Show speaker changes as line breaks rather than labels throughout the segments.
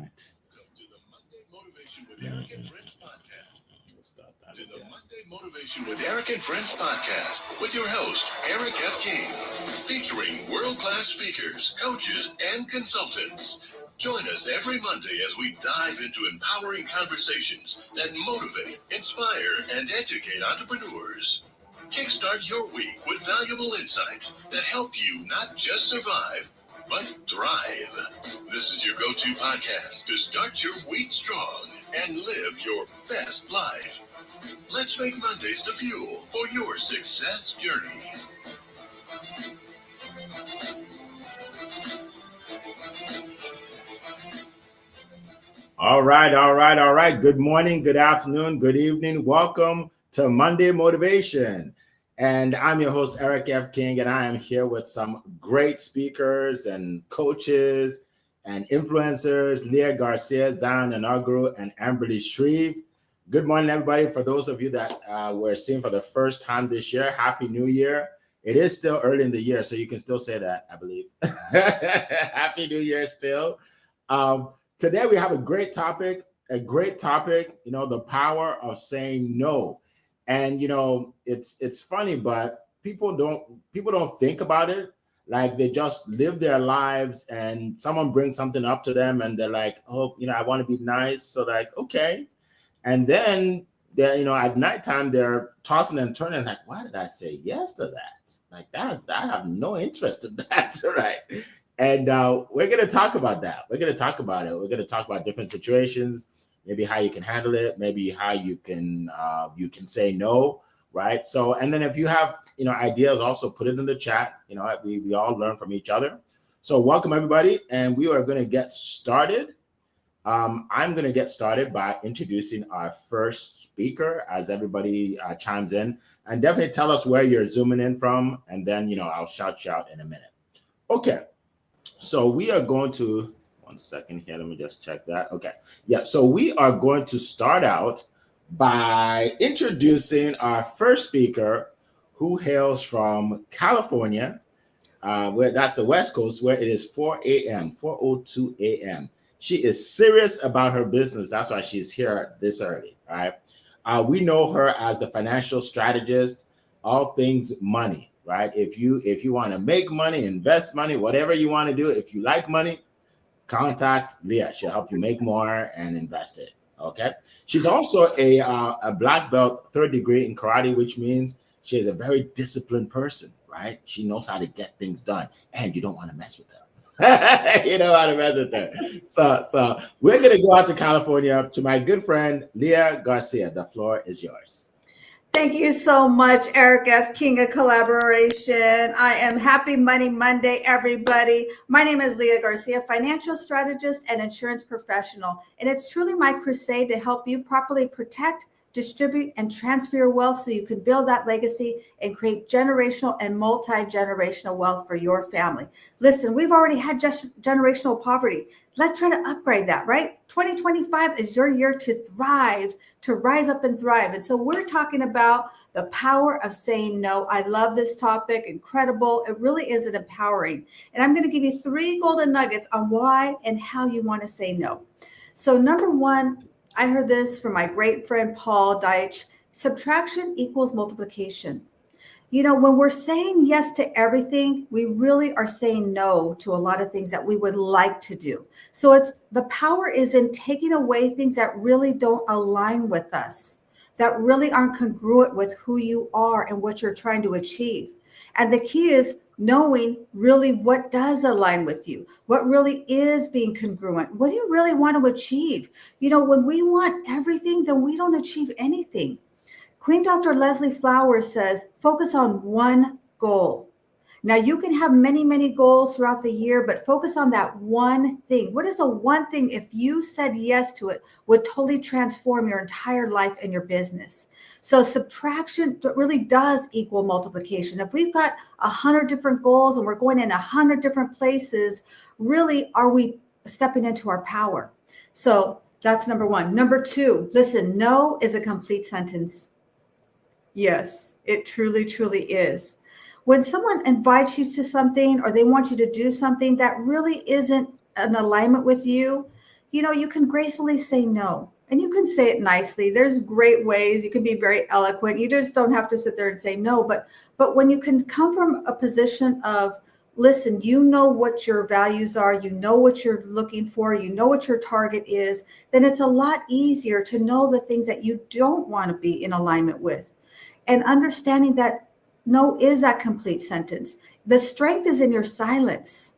Welcome to the Monday Motivation with Eric and Friends podcast. To the Monday Motivation with Eric and Friends podcast with your host, Eric F. King, featuring world-class speakers, coaches, and consultants. Join us every Monday as we dive into empowering conversations that motivate, inspire, and educate entrepreneurs. Kickstart your week with valuable insights that help you not just survive, but thrive. This is your go-to podcast to start your week strong and live your best life. Let's make Mondays the fuel for your success journey.
All right. Good morning, good afternoon, good evening. Welcome to Monday Motivation. And I'm your host, Eric F. King, and I am here with some great speakers and coaches and influencers, Leah Garcia, Zion Inaugural, and Amberly Shreve. Good morning, everybody. For those of you that we're seeing for the first time this year, Happy New Year. It is still early in the year, so you can still say that, I believe. Happy New Year still. Today we have a great topic, the power of saying no. And, it's funny, but people don't think about it. Like they just live their lives and someone brings something up to them and they're like, oh, I want to be nice. So like, okay. And then they're, at nighttime, they're tossing and turning like, why did I say yes to that? Like I have no interest in that, right? And we're going to talk about that. We're going to talk about it. We're going to talk about different situations, maybe how you can handle it, maybe how you can say no, right? So, and then if you have, ideas, also put it in the chat. We all learn from each other. So welcome, everybody. And we are going to get started. I'm going to get started by introducing our first speaker as everybody chimes in. And definitely tell us where you're zooming in from. And then, I'll shout you out in a minute. Okay. So we are going to, one second here, let me just check that. Okay. Yeah, so we are going to start out by introducing our first speaker who hails from California, where that's the West Coast, where it is 4 a.m., 4:02 a.m. She is serious about her business. That's why she's here this early, all right? We know her as the financial strategist, all things money. Right? If you want to make money, invest money, whatever you want to do, if you like money, contact Leah. She'll help you make more and invest it. Okay. She's also a black belt, third degree in karate, which means she is a very disciplined person. Right? She knows how to get things done, and you don't want to mess with her. You don't want to mess with her. So we're gonna go out to California to my good friend Leah Garcia. The floor is yours.
Thank you so much, Eric F. King of Collaboration. I am happy Money Monday, everybody. My name is Leah Garcia, financial strategist and insurance professional. And it's truly my crusade to help you properly protect, distribute, and transfer your wealth so you can build that legacy and create generational and multi-generational wealth for your family. Listen, we've already had just generational poverty. Let's try to upgrade that, right? 2025 is your year to thrive, to rise up and thrive. And so we're talking about the power of saying no. I love this topic, incredible. It really is empowering. And I'm going to give you 3 golden nuggets on why and how you want to say no. So number 1, I heard this from my great friend, Paul Deitch, subtraction equals multiplication. When we're saying yes to everything, we really are saying no to a lot of things that we would like to do. So the power is in taking away things that really don't align with us, that really aren't congruent with who you are and what you're trying to achieve. And the key is knowing really what does align with you, what really is being congruent. What do you really want to achieve? When we want everything, then we don't achieve anything. Queen Dr. Leslie Flowers says, focus on one goal. Now, you can have many, many goals throughout the year, but focus on that one thing. What is the one thing, if you said yes to it, would totally transform your entire life and your business? So subtraction really does equal multiplication. If we've got 100 different goals and we're going in 100 different places, really, are we stepping into our power? So that's number 1. Number 2, listen, no is a complete sentence. Yes, it truly, truly is. When someone invites you to something or they want you to do something that really isn't in alignment with you, you can gracefully say no. And you can say it nicely. There's great ways. You can be very eloquent. You just don't have to sit there and say no. But when you can come from a position of, listen, you know what your values are, you know what you're looking for, you know what your target is, then it's a lot easier to know the things that you don't want to be in alignment with. And understanding that no is a complete sentence. The strength is in your silence.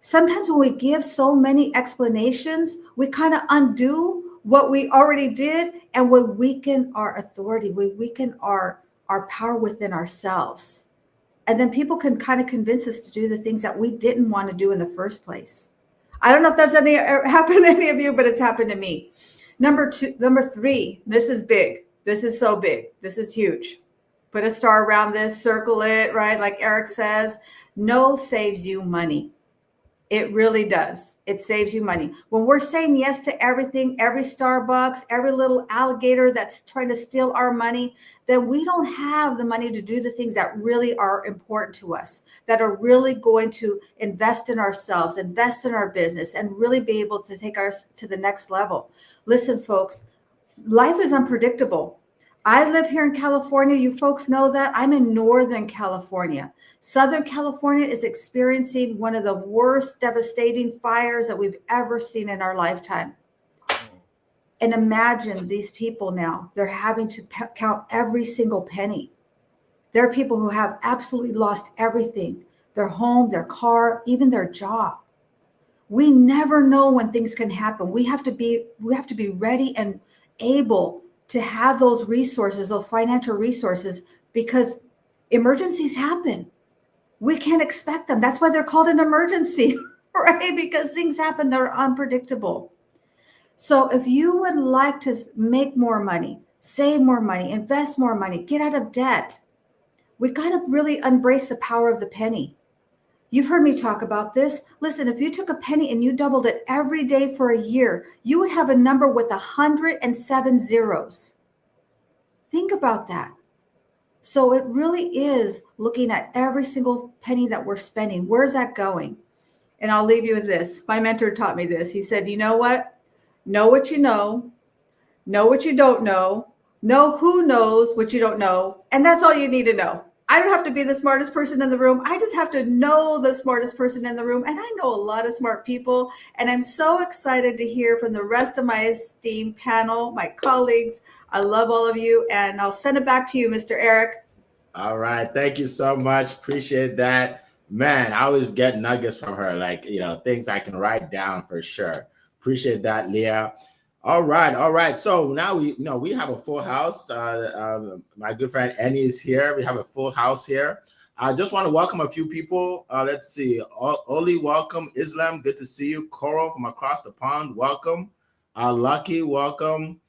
Sometimes when we give so many explanations, we kind of undo what we already did, and we weaken our authority. We weaken our power within ourselves. And then people can kind of convince us to do the things that we didn't want to do in the first place. I don't know if that's happened to any of you, but it's happened to me. Number 3, this is big. This is so big. This is huge. Put a star around this, circle it, right? Like Eric says, no saves you money. It really does. It saves you money. When we're saying yes to everything, every Starbucks, every little alligator that's trying to steal our money, then we don't have the money to do the things that really are important to us, that are really going to invest in ourselves, invest in our business, and really be able to take us to the next level. Listen, folks, life is unpredictable. I live here in California. You folks know that. I'm in Northern California. Southern California is experiencing one of the worst devastating fires that we've ever seen in our lifetime. And imagine these people now, they're having to count every single penny. There are people who have absolutely lost everything, their home, their car, even their job. We never know when things can happen. We have to be ready and able to have those resources, those financial resources, because emergencies happen. We can't expect them. That's why they're called an emergency, right? Because things happen that are unpredictable. So if you would like to make more money, save more money, invest more money, get out of debt, we got to really embrace the power of the penny. You've heard me talk about this. Listen, if you took a penny and you doubled it every day for a year, you would have a number with 107 zeros. Think about that. So it really is looking at every single penny that we're spending. Where's that going? And I'll leave you with this. My mentor taught me this. He said, you know what? Know what you know what you don't know who knows what you don't know, and that's all you need to know. I don't have to be the smartest person in the room. I just have to know the smartest person in the room. And I know a lot of smart people. And I'm so excited to hear from the rest of my esteemed panel, my colleagues. I love all of you. And I'll send it back to you, Mr. Eric.
All right. Thank you so much. Appreciate that. Man, I always get nuggets from her, like, things I can write down for sure. Appreciate that, Leah. All right. So now we have a full house. My good friend Annie is here. We have a full house here. I just want to welcome a few people. Let's see. Oli, welcome. Islam, good to see you. Coral from across the pond, welcome. Lucky, welcome.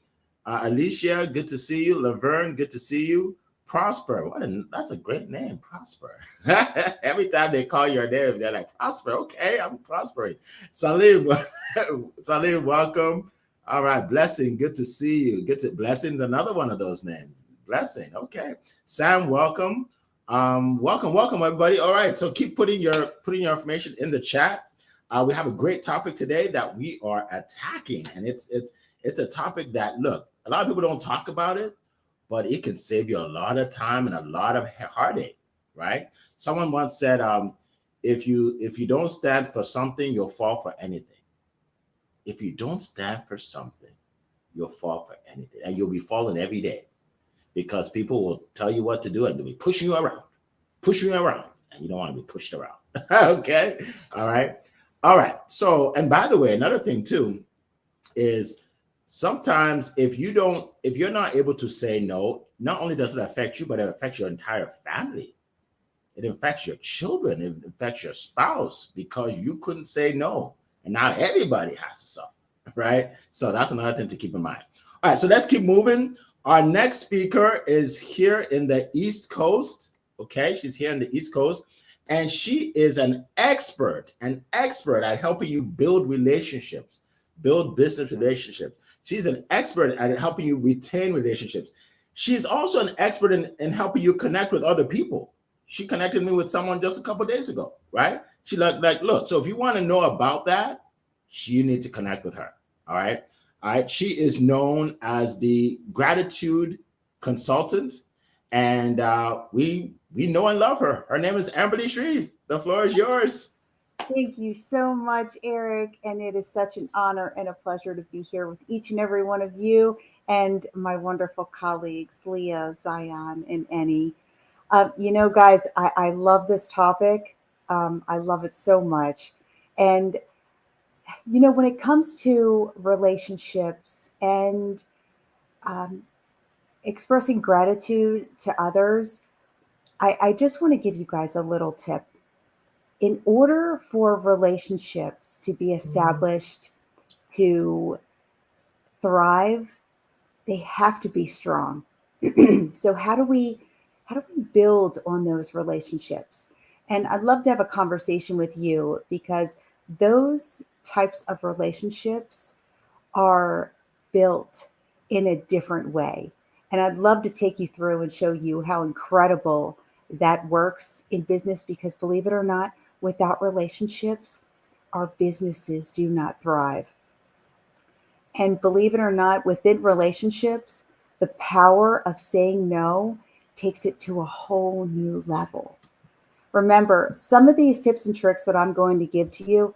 Alicia, good to see you. Laverne, good to see you. Prosper, that's a great name, Prosper. Every time they call your name, they're like, Prosper, okay, I'm prospering. Salim, welcome. All right, Blessing, good to see you. Blessing's another one of those names. Blessing, okay. Sam, welcome. Welcome, everybody. All right, so keep putting your information in the chat. We have a great topic today that we are attacking, and it's a topic that, look, a lot of people don't talk about it, but it can save you a lot of time and a lot of heartache, right? Someone once said, if you don't stand for something, you'll fall for anything. If you don't stand for something, you'll fall for anything. And you'll be falling every day because people will tell you what to do and they'll be pushing you around. And you don't want to be pushed around. Okay. All right. So, and by the way, another thing too is sometimes if you're not able to say no, not only does it affect you, but it affects your entire family. It affects your children. It affects your spouse because you couldn't say no. And now everybody has to suffer, right? So that's another thing to keep in mind. All right, so let's keep moving. Our next speaker is here in the East Coast. Okay, she's here in the East Coast. And she is an expert at helping you build relationships, build business relationships. She's an expert at helping you retain relationships. She's also an expert in helping you connect with other people. She connected me with someone just a couple of days ago, right? She look, so if you want to know about that, you need to connect with her. All right. All right. She is known as the gratitude consultant, and we know and love her. Her name is Amberly Shreve. The floor is yours.
Thank you so much, Eric. And it is such an honor and a pleasure to be here with each and every one of you and my wonderful colleagues, Leah, Zion, and Annie. Guys, I love this topic. I love it so much. And, when it comes to relationships and expressing gratitude to others, I just want to give you guys a little tip. In order for relationships to be established, to thrive, they have to be strong. So how do we build on those relationships? And I'd love to have a conversation with you, because those types of relationships are built in a different way. And I'd love to take you through and show you how incredible that works in business, because believe it or not, without relationships, our businesses do not thrive. And believe it or not, within relationships, the power of saying no takes it to a whole new level. Remember, some of these tips and tricks that I'm going to give to you,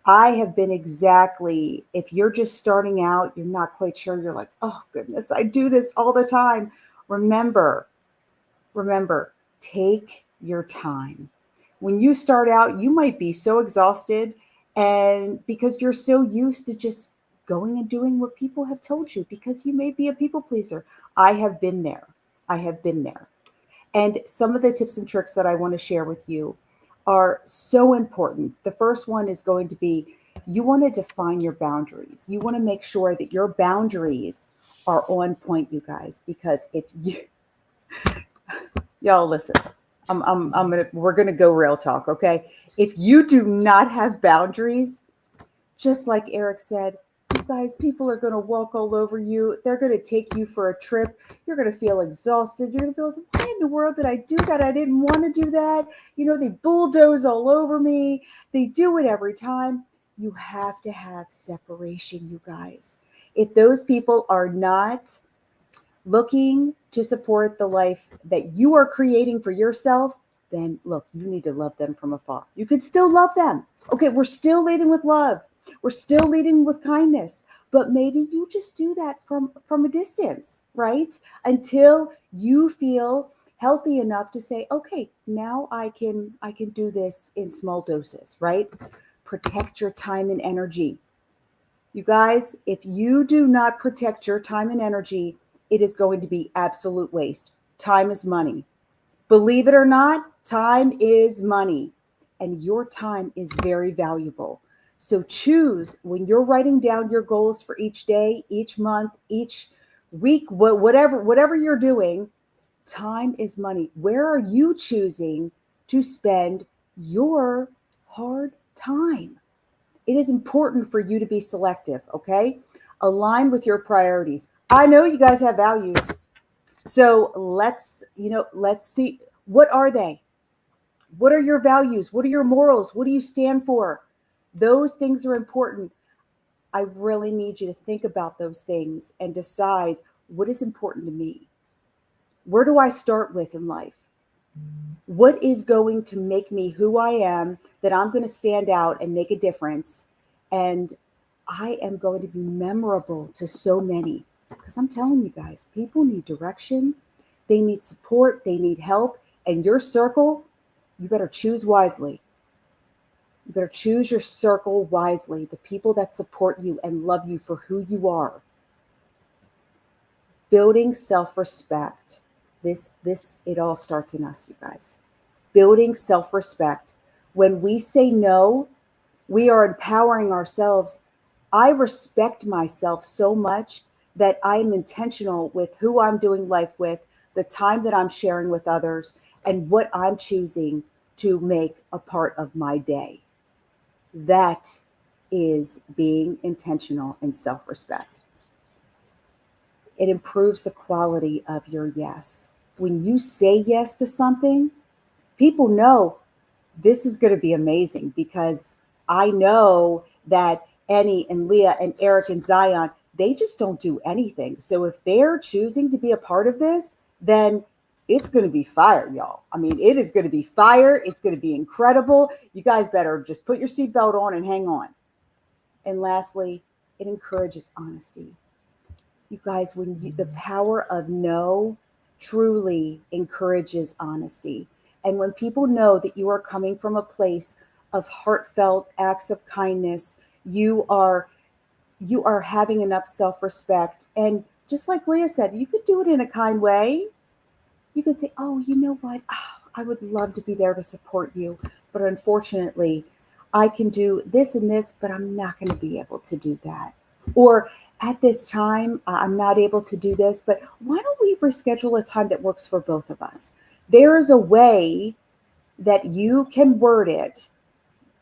I have been exactly, if you're just starting out, you're not quite sure, you're like, oh goodness, I do this all the time. Remember, take your time. When you start out, you might be so exhausted, and because you're so used to just going and doing what people have told you, because you may be a people pleaser. I have been there. And some of the tips and tricks that I want to share with you are so important. The first one is going to be, you want to define your boundaries. You want to make sure that your boundaries are on point, you guys, because if you, y'all listen, we're gonna go real talk, okay? If you do not have boundaries, just like Eric said, you guys, people are gonna walk all over you. They're gonna take you for a trip. You're gonna feel exhausted. You're gonna feel like, why in the world did I do that? I didn't want to do that. They bulldoze all over me. They do it every time. You have to have separation, you guys. If those people are not looking to support the life that you are creating for yourself, then look, you need to love them from afar. You could still love them. Okay, we're still leading with love. We're still leading with kindness, but maybe you just do that from a distance, right? Until you feel healthy enough to say, okay, now I can do this in small doses, right? Protect your time and energy. You guys, if you do not protect your time and energy, it is going to be absolute waste. Time is money. Believe it or not, time is money, and your time is very valuable. So choose, when you're writing down your goals for each day, each month, each week, whatever you're doing, time is money. Where are you choosing to spend your hard time? It is important for you to be selective, okay? Align with your priorities. I know you guys have values. So let's see, what are they? What are your values? What are your morals? What do you stand for? Those things are important. I really need you to think about those things and decide, what is important to me? Where do I start with in life? What is going to make me who I am, that I'm going to stand out and make a difference? And I am going to be memorable to so many, because I'm telling you guys, people need direction. They need support. They need help. And your circle, you better choose wisely. You better choose your circle wisely, the people that support you and love you for who you are. Building self-respect. It all starts in us, you guys. Building self-respect. When we say no, we are empowering ourselves. I respect myself so much that I am intentional with who I'm doing life with, the time that I'm sharing with others, and what I'm choosing to make a part of my day. That is being intentional and self-respect. It improves the quality of your yes. When you say yes to something, people know this is going to be amazing, because I know that Annie and Leah and Eric and Zion, they just don't do anything. So if they're choosing to be a part of this, then it's going to be fire, y'all. I mean, it is going to be fire. It's going to be incredible. You guys better just put your seatbelt on and hang on. And lastly, it encourages honesty. You guys, the power of no truly encourages honesty. And when people know that you are coming from a place of heartfelt acts of kindness, you are having enough self-respect. And just like Leah said, you could do it in a kind way. You could say, oh, you know what? Oh, I would love to be there to support you. But unfortunately, I can do this and this, but I'm not going to be able to do that. Or at this time, I'm not able to do this, but why don't we reschedule a time that works for both of us? There is a way that you can word it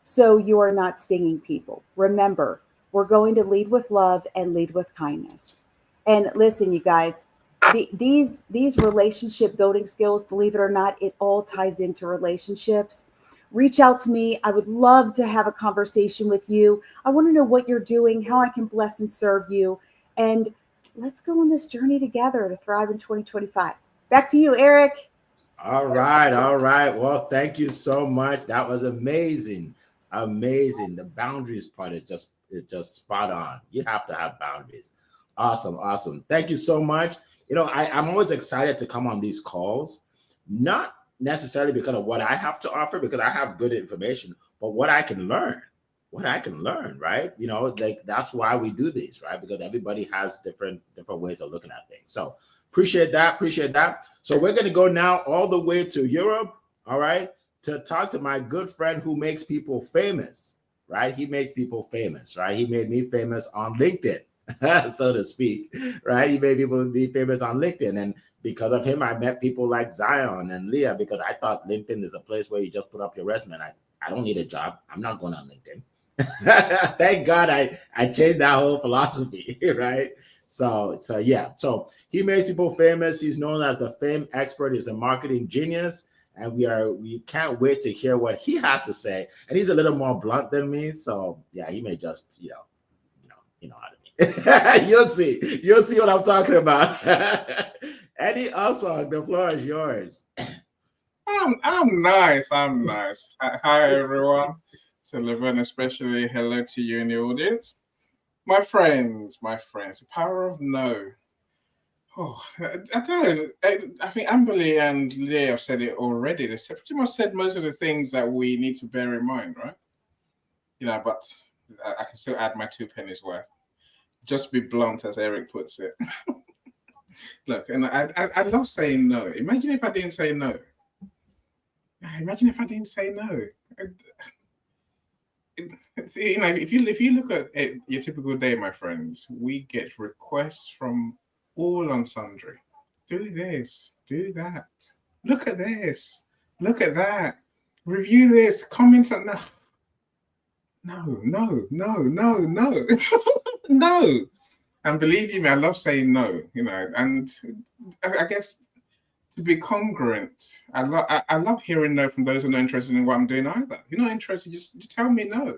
so you are not stinging people. Remember, we're going to lead with love and lead with kindness. And listen, you guys, these relationship building skills, believe it or not, it all ties into relationships. Reach out to me. I would love to have a conversation with you. I want to know what you're doing, how I can bless and serve you. And let's go on this journey together to thrive in 2025. Back to you, Eric.
All right. All right. Well, thank you so much. That was amazing. Amazing. The boundaries part is just spot on. You have to have boundaries. Awesome. Awesome. Thank you so much. You know, I'm always excited to come on these calls, not necessarily because of what I have to offer, because I have good information, but what I can learn, right? You know, like that's why we do these, right? Because everybody has different ways of looking at things. So appreciate that. So we're going to go now all the way to Europe, all right, to talk to my good friend who makes people famous, right? He makes people famous, right? He made me famous on LinkedIn, so to speak, right? He made people be famous on LinkedIn. And because of him, I met people like Zion and Leah, because I thought LinkedIn is a place where you just put up your resume. And I don't need a job. I'm not going on LinkedIn. Thank God I changed that whole philosophy, right? So yeah. So he makes people famous. He's known as the fame expert. He's a marketing genius. And we can't wait to hear what he has to say. And he's a little more blunt than me. So yeah, he may just, you know how to be. You'll see what I'm talking about. Eddie Osong, the floor is yours.
I'm nice. Hi everyone. Sullivan, especially hello to you in the audience. My friends, the power of no. Oh, I don't know. I think Amberly and Leah have said it already. They pretty much said most of the things that we need to bear in mind, right? You know, but I can still add my 2 pennies worth. Just be blunt, as Eric puts it. Look, and I love saying no. Imagine if I didn't say no. You know, if you look at your typical day, my friends, we get requests from all and sundry. Do this, do that. Look at this, look at that. Review this, comment on that. No. No. And believe you me, I love saying no, you know, and I guess to be congruent, I love hearing no from those who are not interested in what I'm doing either. If you're not interested, just tell me no.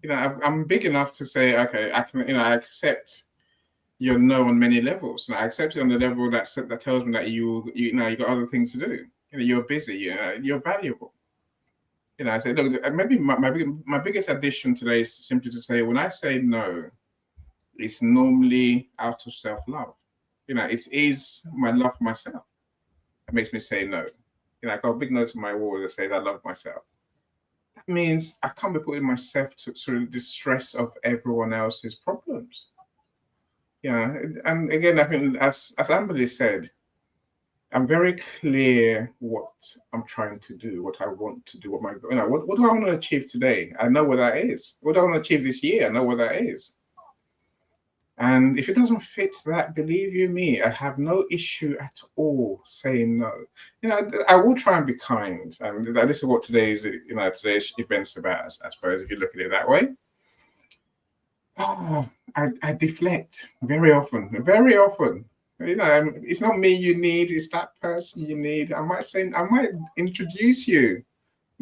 You know, I'm big enough to say, okay, I accept your no on many levels. And I accept it on the level that tells me that you got other things to do. You know, you're busy, you're valuable. You know, I say, look, maybe my biggest addition today is simply to say, when I say no, it's normally out of self-love. You know, it is my love for myself that makes me say no. You know, I got a big note on my wall that says I love myself. That means I can't be putting myself through the stress of everyone else's problems. Yeah, and again, I think as Amberly said, I'm very clear what I'm trying to do, what I want to do, what do I want to achieve today? I know what that is. What do I want to achieve this year? I know what that is. And if it doesn't fit that, believe you me, I have no issue at all saying no. You know, I will try and be kind. And this is what today's event's about, I suppose, if you look at it that way. Oh, I deflect very often. You know, it's not me you need, it's that person you need. I might introduce you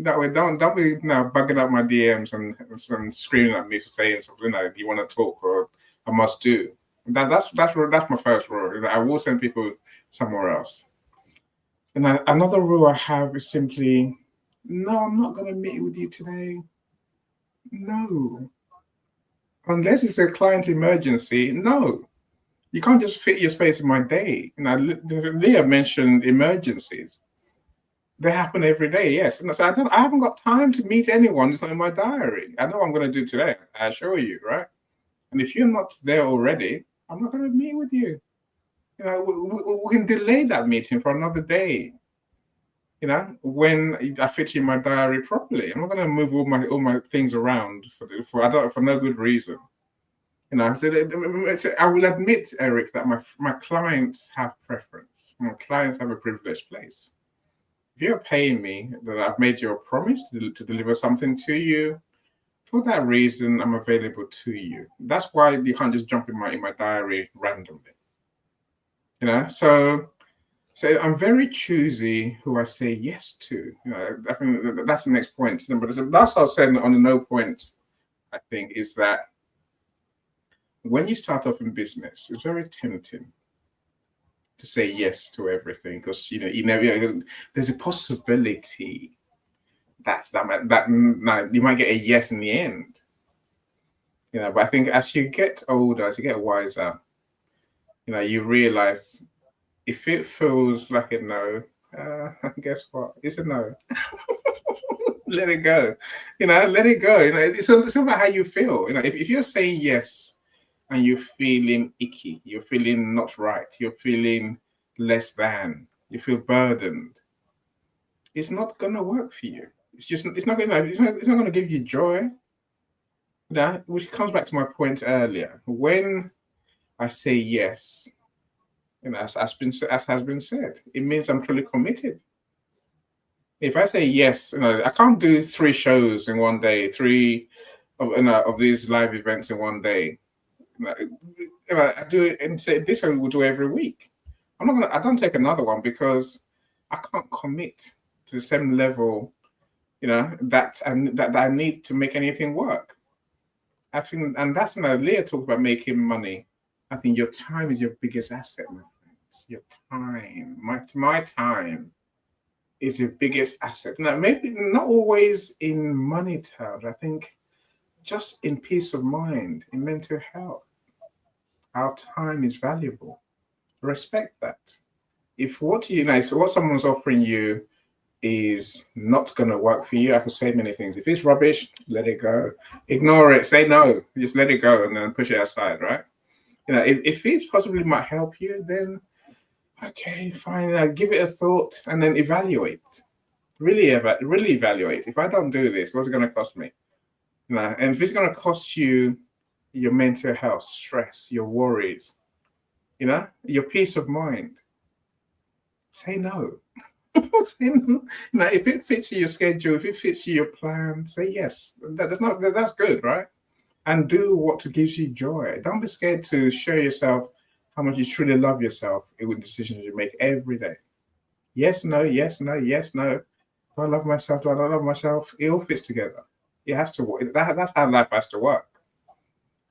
That way, don't be bugging up my DMs and screaming at me for saying something like you want to talk or I must do. That's my first rule. I will send people somewhere else. And another rule I have is simply, no, I'm not going to meet with you today. No. Unless it's a client emergency, no. You can't just fit your space in my day. Leah mentioned emergencies. They happen every day, yes. And so I haven't got time to meet anyone. It's not in my diary. I know what I'm going to do today. I assure you, right? And if you're not there already, I'm not going to meet with you. We can delay that meeting for another day. When I fit in my diary properly, I'm not going to move all my things around for no good reason. So I will admit, Eric, that my clients have preference. My clients have a privileged place. If you're paying me, that I've made you a promise to deliver something to you, for that reason, I'm available to you. That's why you can't just jump in my diary randomly. So I'm very choosy who I say yes to. I think that's the next point. But that's what I said on the no point, I think, is that when you start off in business, it's very tempting to say yes to everything because there's a possibility that you might get a yes in the end. But I think as you get older, as you get wiser, you realize if it feels like a no, guess what? It's a no. Let it go. Let it go. It's about how you feel. If you're saying yes and you're feeling icky, you're feeling not right, you're feeling less than, you feel burdened, it's not gonna work for you. It's not gonna give you joy. Which comes back to my point earlier. When I say yes, as has been said, it means I'm truly committed. If I say yes, I can't do 3 shows in one day, 3 of these live events in one day. I do it and say this we'll do every week. I don't take another one because I can't commit to the same level, that I need to make anything work. I think, and that's Leah talked about making money. I think your time is your biggest asset, my friends. Your time, my time is your biggest asset. Now, maybe not always in money terms. I think just in peace of mind, in mental health, our time is valuable. Respect that. If what someone's offering you is not going to work for you, I can say many things. If it's rubbish, let it go. Ignore it. Say no. Just let it go and then push it aside, right? If it possibly might help you, then okay, fine. Give it a thought and then evaluate. Really evaluate. If I don't do this, what's it going to cost me? And if it's going to cost you your mental health, stress, your worries, your peace of mind, say no. Say no. If it fits your schedule, if it fits your plan, say yes. That's good, right? And do what gives you joy. Don't be scared to show yourself how much you truly love yourself with decisions you make every day. Yes, no, yes, no, yes, no. Do I love myself? Do I not love myself? It all fits together. It has to work. That's how life has to work.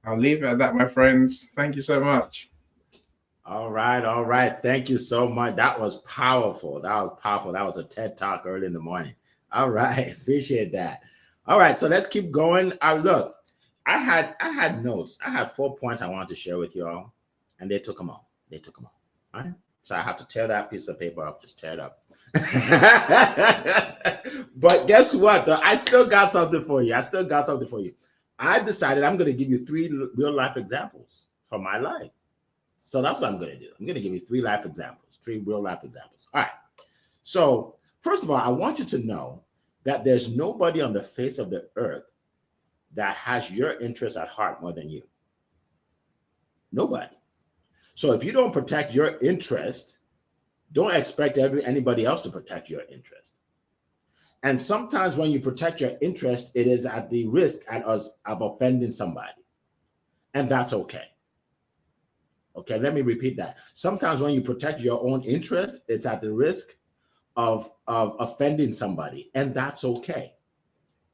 I'll leave it at that, my friends. Thank you so much.
All right. Thank you so much. That was powerful. That was a TED Talk early in the morning. All right. Appreciate that. All right. So let's keep going. Look, I had notes. I had 4 points I wanted to share with you all, and they took them all. All right. So I have to tear that piece of paper up. Just tear it up. But guess what? I still got something for you. I decided I'm going to give you 3 real life examples from my life. So that's what I'm going to do. I'm going to give you 3 real life examples. All right. So first of all, I want you to know that there's nobody on the face of the earth that has your interest at heart more than you. Nobody. So if you don't protect your interest, don't expect anybody else to protect your interest. And sometimes when you protect your interest, it is at the risk of offending somebody. And that's okay. Okay, let me repeat that. Sometimes when you protect your own interest, it's at the risk of offending somebody, and that's okay.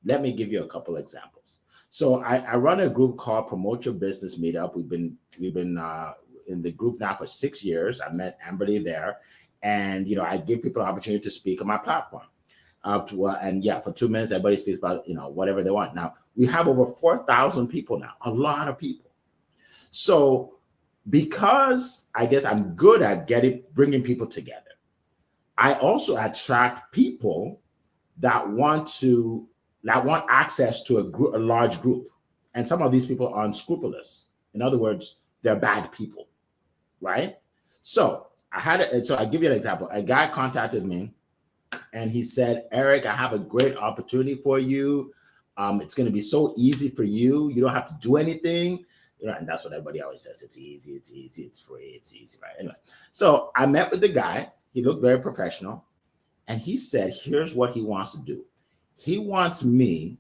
Let me give you a couple examples. So I run a group called Promote Your Business Meetup. We've been in the group now for 6 years. I met Amberly there, and I give people an opportunity to speak on my platform. For 2 minutes, everybody speaks about whatever they want. Now we have over 4,000 people now, a lot of people. So because I guess I'm good at bringing people together, I also attract people that want access to a large group. And some of these people are unscrupulous. In other words, they're bad people, right? So I give you an example. A guy contacted me and he said, Eric, I have a great opportunity for you. It's going to be so easy for you. You don't have to do anything. And that's what everybody always says. It's easy, it's free, it's easy, right? Anyway, so I met with the guy. He looked very professional. And he said, here's what he wants to do. He wants me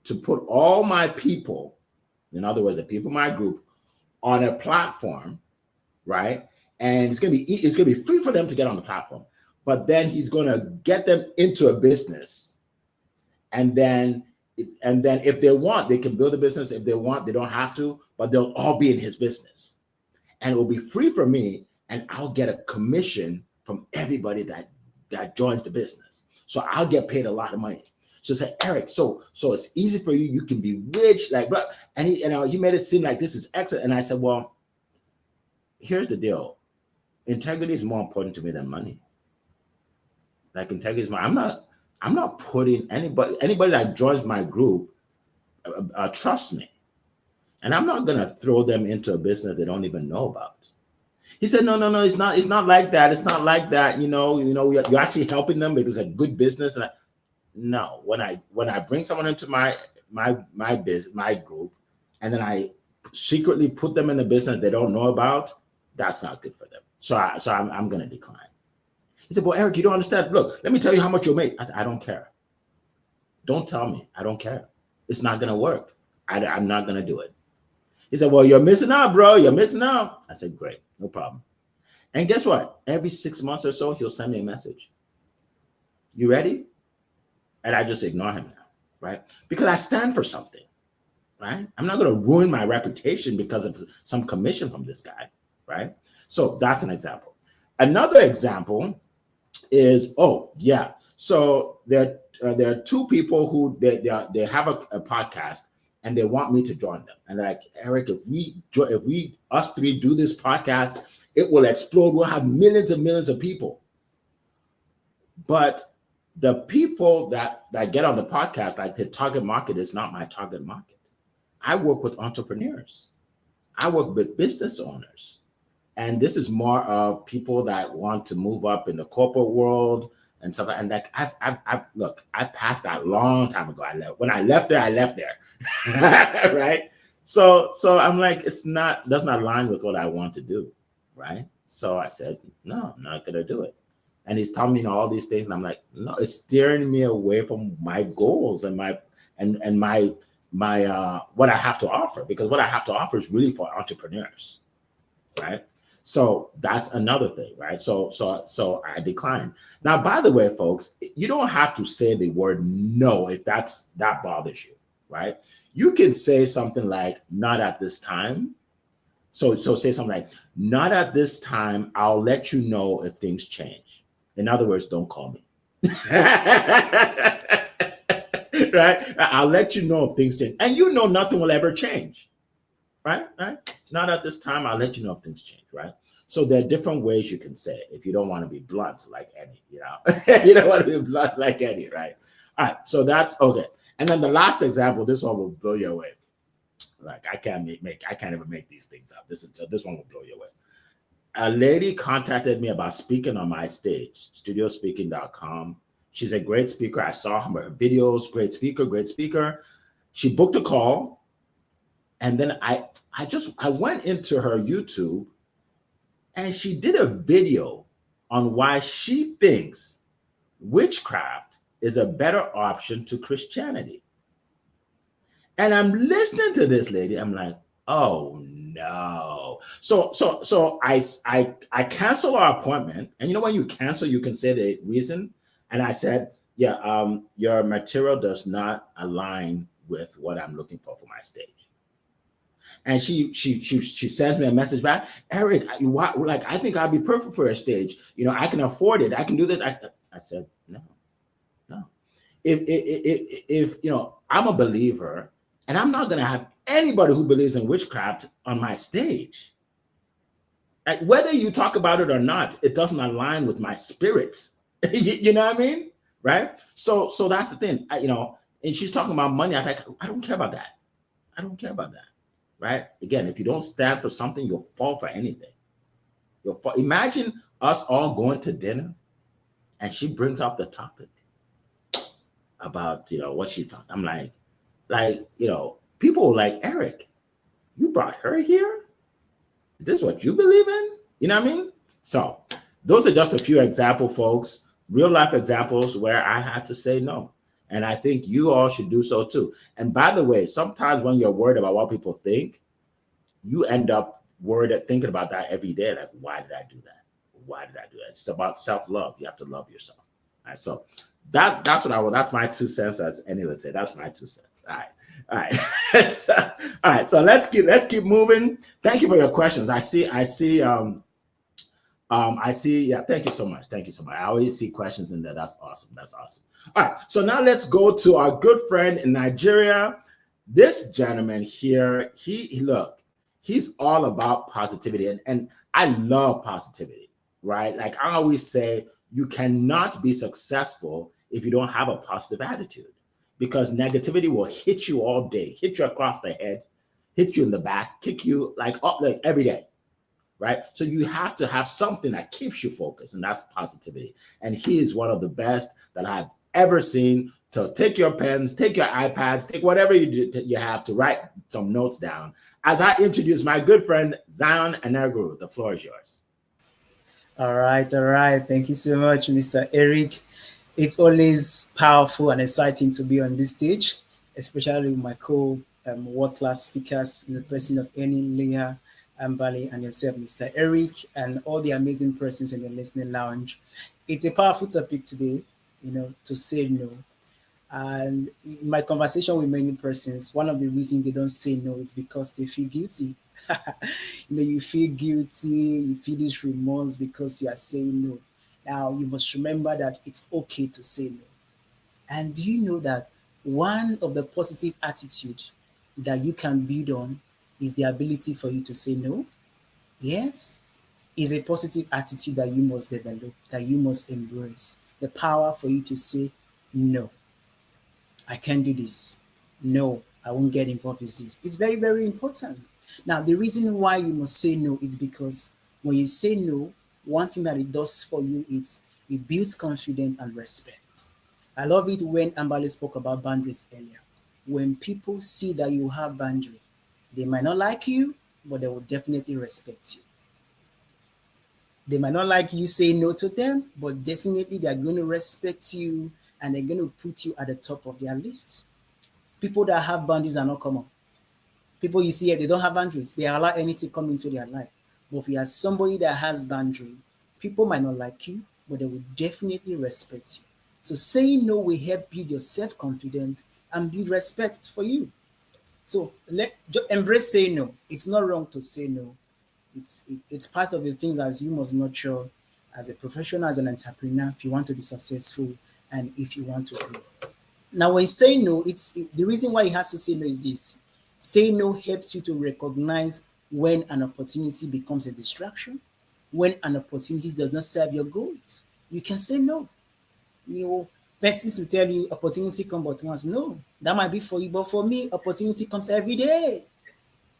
to put all my people, in other words, the people in my group, on a platform, right? And it's gonna be free for them to get on the platform. But then he's gonna get them into a business. And then if they want, they can build a business. If they want, they don't have to, but they'll all be in his business. And it will be free for me, and I'll get a commission from everybody that joins the business. So I'll get paid a lot of money. So say, Eric, so it's easy for you. You can be rich, and he made it seem like this is excellent. And I said, well, here's the deal. Integrity is more important to me than money. Like integrity is more. I'm not putting anybody that joins my group, trust me. And I'm not gonna throw them into a business they don't even know about. He said, no, it's not like that. It's not like that. You're actually helping them because it's a good business. And no, when I bring someone into my group, and then I secretly put them in a business they don't know about, that's not good for them. So I'm going to decline. He said, well, Eric, you don't understand. Look, let me tell you how much you'll make. I said, I don't care. Don't tell me. I don't care. It's not going to work. I'm not going to do it. He said, well, you're missing out, bro. You're missing out. I said, great, no problem. And guess what? Every 6 months or so, he'll send me a message. You ready? And I just ignore him now, right? Because I stand for something, right? I'm not going to ruin my reputation because of some commission from this guy, right? So that's an example. Another example is, so there are two people who they have a podcast, and they want me to join them. And they're like, Eric, if we us three do this podcast, it will explode. We'll have millions and millions of people. But the people that get on the podcast, like the target market, is not my target market. I work with entrepreneurs. I work with business owners. And this is more of people that want to move up in the corporate world and stuff. And like, I passed that long time ago. When I left there, I left there. Right? So I'm like, does not align with what I want to do. Right? So I said, no, I'm not going to do it. And he's telling me all these things. And I'm like, no, it's steering me away from my goals and my what I have to offer, because what I have to offer is really for entrepreneurs. Right? So that's another thing, right? So I declined. Now, by the way, folks, you don't have to say the word no if that bothers you, right? You can say something like, not at this time. So say something like, not at this time. I'll let you know if things change. In other words, don't call me. Right? I'll let you know if things change. And nothing will ever change. Right? Not at this time. I'll let you know if things change, right? So there are different ways you can say it if you don't want to be blunt like Eddie, you don't want to be blunt like Eddie, right? All right, so that's okay. And then the last example, this one will blow you away. Like I can't even make these things up. This one will blow you away. A lady contacted me about speaking on my stage, studiospeaking.com. She's a great speaker. I saw her videos, great speaker. She booked a call. And then I went into her YouTube, and she did a video on why she thinks witchcraft is a better option to Christianity. And I'm listening to this lady. I'm like, oh no. So I cancel our appointment. And when you cancel, you can say the reason. And I said, yeah, your material does not align with what I'm looking for my stage. And she sends me a message back, Eric, I think I'll be perfect for a stage. I can afford it. I can do this. I said, no. If I'm a believer, and I'm not going to have anybody who believes in witchcraft on my stage. Like, whether you talk about it or not, it doesn't align with my spirit. You know what I mean? Right? So that's the thing. And she's talking about money. I think I don't care about that. I don't care about that. Right? Again, if you don't stand for something, you'll fall for anything. Imagine us all going to dinner, and she brings up the topic about what she thought. I'm like, people like, Eric, you brought her here? Is this what you believe in? You know what I mean? So those are just a few examples, folks, real life examples where I had to say no. And I think you all should do so too. And by the way, sometimes when you're worried about what people think, you end up thinking about that every day. Like, why did I do that? Why did I do that? It's about self-love. You have to love yourself. All right. So that's my 2 cents, as Annie would say. That's my 2 cents. All right. All right. So let's keep moving. Thank you for your questions. I see. Yeah. Thank you so much. I always see questions in there. That's awesome. All right. So now let's go to our good friend in Nigeria. This gentleman here, he's all about positivity, and I love positivity, right? Like I always say, you cannot be successful if you don't have a positive attitude, because negativity will hit you all day, hit you across the head, hit you in the back, kick you like every day, right? So you have to have something that keeps you focused, and that's positivity. And he is one of the best that I've ever seen. So take your pens, take your iPads, take whatever you have to write some notes down as I introduce my good friend, Zion Aneguru. The floor is yours.
All right. Thank you so much, Mr. Eric. It's always powerful and exciting to be on this stage, especially with my world-class speakers in the person of Annie, Leah, Ambali, and yourself, Mr. Eric, and all the amazing persons in the listening lounge. It's a powerful topic today, to say no. And in my conversation with many persons, one of the reasons they don't say no is because they feel guilty. You feel guilty, you feel this remorse because you are saying no. Now, you must remember that it's okay to say no. And do you know that one of the positive attitudes that you can build on is the ability for you to say no? Yes, it's a positive attitude that you must develop, that you must embrace. The power for you to say no. I can't do this. No, I won't get involved with this. It's very, very important. Now, the reason why you must say no is because when you say no, one thing that it does for you is it builds confidence and respect. I love it when Ambali spoke about boundaries earlier. When people see that you have boundary, they might not like you, but they will definitely respect you. They might not like you saying no to them, but definitely they're going to respect you and they're going to put you at the top of their list. People that have boundaries are not common. People you see here, they don't have boundaries. They allow anything to come into their life. But if you are somebody that has boundary, people might not like you, but they will definitely respect you. So saying no will help build your self-confidence and build respect for you. So embrace saying no. It's not wrong to say no. It's part of the things as you must nurture as a professional, as an entrepreneur, if you want to be successful and if you want to grow. Now, when saying no, the reason why you have to say no is this. Saying no helps you to recognize when an opportunity becomes a distraction, when an opportunity does not serve your goals. You can say no. Persons will tell you opportunity comes but once. No, that might be for you, but for me, opportunity comes every day.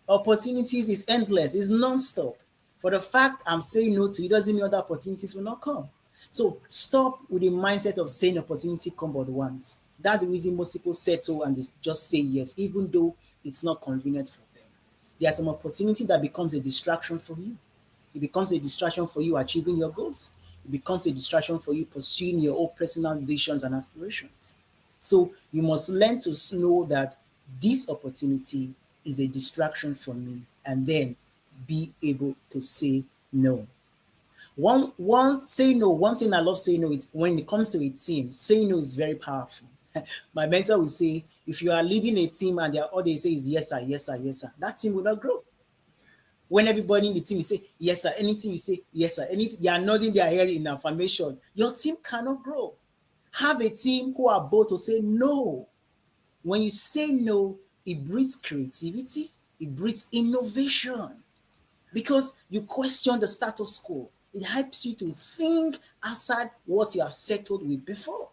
Opportunities is endless, it's non-stop. For the fact I'm saying no to you doesn't mean other opportunities will not come. So stop with the mindset of saying opportunity come but once. That's the reason most people settle and just say yes, even though it's not convenient for them. There's some opportunity that becomes a distraction for you. It becomes a distraction for you achieving your goals. It becomes a distraction for you pursuing your own personal visions and aspirations. So you must learn to know that this opportunity is a distraction for me and then be able to say no. One saying no. One thing I love saying no is when it comes to a team, saying no is very powerful. My mentor will say, if you are leading a team and all they say is yes sir, yes sir, yes sir, that team will not grow. When everybody in the team say yes sir, anything you say yes sir, anything they are nodding their head in affirmation, your team cannot grow. Have a team who are bold to say no. When you say no, it breeds creativity, it breeds innovation, because you question the status quo. It helps you to think outside what you have settled with before.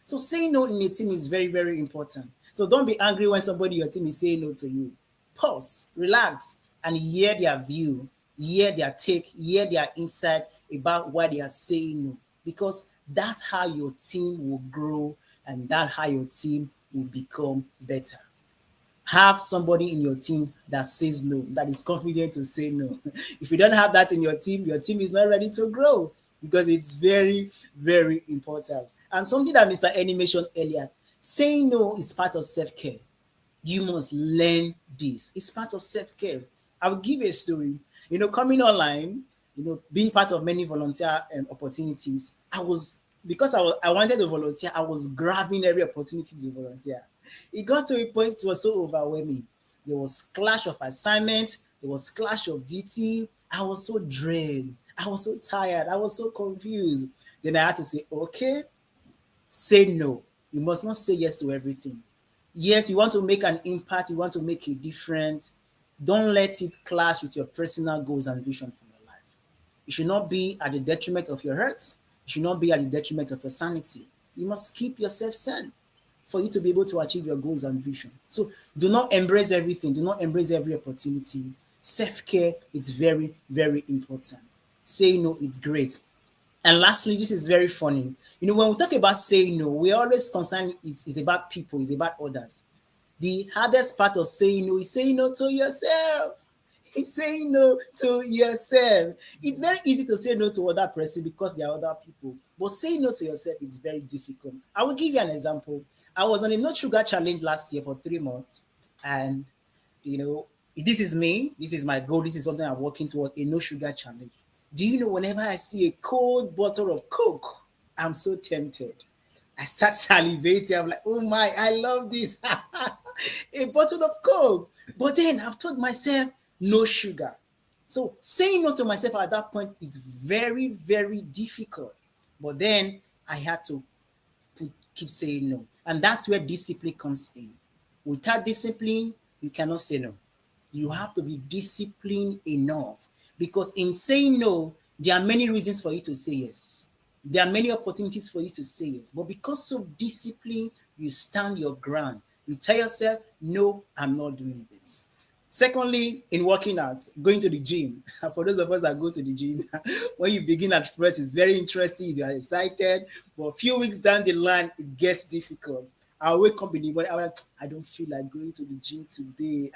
So saying no in a team is very, very important. So don't be angry when somebody in your team is saying no to you. Pause, relax, and hear their view, hear their take, hear their insight about why they are saying no. Because that's how your team will grow and that's how your team will become better. Have somebody in your team that says no, that is confident to say no. If you don't have that in your team is not ready to grow, because it's very, very important. And something that Mr. Eni mentioned earlier, saying no is part of self-care. You must learn this. It's part of self-care. I'll give a story. Coming online, being part of many volunteer opportunities, because I wanted to volunteer, I was grabbing every opportunity to volunteer. It got to a point it was so overwhelming. There was clash of assignment, there was clash of duty. I was so drained. I was so tired. I was so confused. Then I had to say, okay, say no. You must not say yes to everything. Yes, you want to make an impact, you want to make a difference. Don't let it clash with your personal goals and vision for your life. It should not be at the detriment of your health. It should not be at the detriment of your sanity. You must keep yourself sane for you to be able to achieve your goals and vision. So do not embrace everything. Do not embrace every opportunity. Self-care is very, very important. Saying no, it's great. And lastly, this is very funny. When we talk about saying no, we always concerned it's about people, it's about others. The hardest part of saying no is saying no to yourself. It's saying no to yourself. It's very easy to say no to other person because there are other people. But saying no to yourself is very difficult. I will give you an example. I was on a no sugar challenge last year for 3 months. And, this is me. This is my goal. This is something I'm working towards, a no sugar challenge. Do you know, whenever I see a cold bottle of Coke, I'm so tempted. I start salivating. I'm like, oh my, I love this. A bottle of Coke. But then I've told myself, no sugar. So saying no to myself at that point is very, very difficult. But then I had to keep saying no. And that's where discipline comes in. Without discipline, you cannot say no. You have to be disciplined enough. Because in saying no, there are many reasons for you to say yes. There are many opportunities for you to say yes. But because of discipline, you stand your ground. You tell yourself, no, I'm not doing this. Secondly, in working out, going to the gym. For those of us that go to the gym, when you begin at first, it's very interesting. You are excited. But a few weeks down the line, it gets difficult. I wake up in the morning, I don't feel like going to the gym today.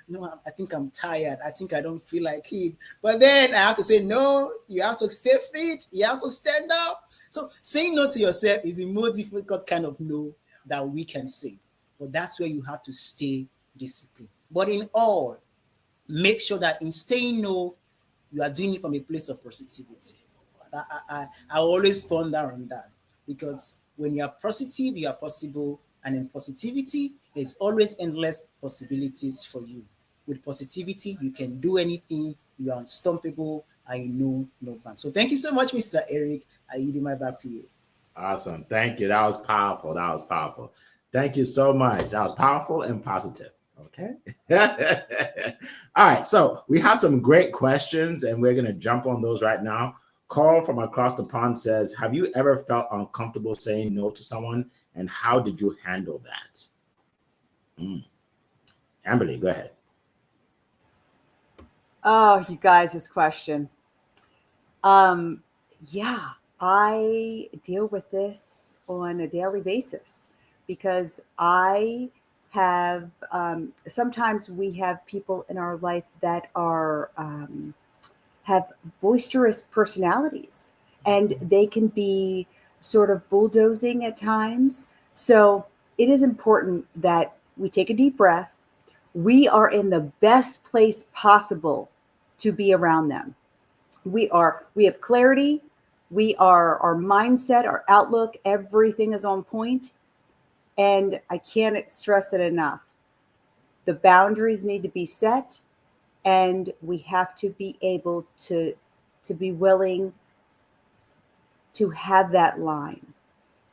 No, I think I'm tired. I think I don't feel like it. But then I have to say, no, you have to stay fit. You have to stand up. So saying no to yourself is the most difficult kind of no that we can say. But that's where you have to stay disciplined. But in all, make sure that in saying no, you are doing it from a place of positivity. I always ponder on that, because when you are positive, you are possible. And in positivity, there's always endless possibilities for you. With positivity, you can do anything. You are unstoppable. I know no man. So thank you so much, Mr. Eric. I yield my back to you.
Awesome. Thank you. That was powerful. That was powerful. Thank you so much. That was powerful and positive. Okay. All right. So we have some great questions and we're going to jump on those right now. Carl from across the pond says, have you ever felt uncomfortable saying no to someone, and how did you handle that? Amberly, go ahead.
Oh, you guys, this question. Yeah, I deal with this on a daily basis because I have, sometimes we have people in our life that are, have boisterous personalities, and they can be sort of bulldozing at times. So it is important that we take a deep breath. We are in the best place possible to be around them. we have clarity, our mindset, our outlook, everything is on point. And I can't stress it enough. The boundaries need to be set, and we have to be able to be willing to have that line.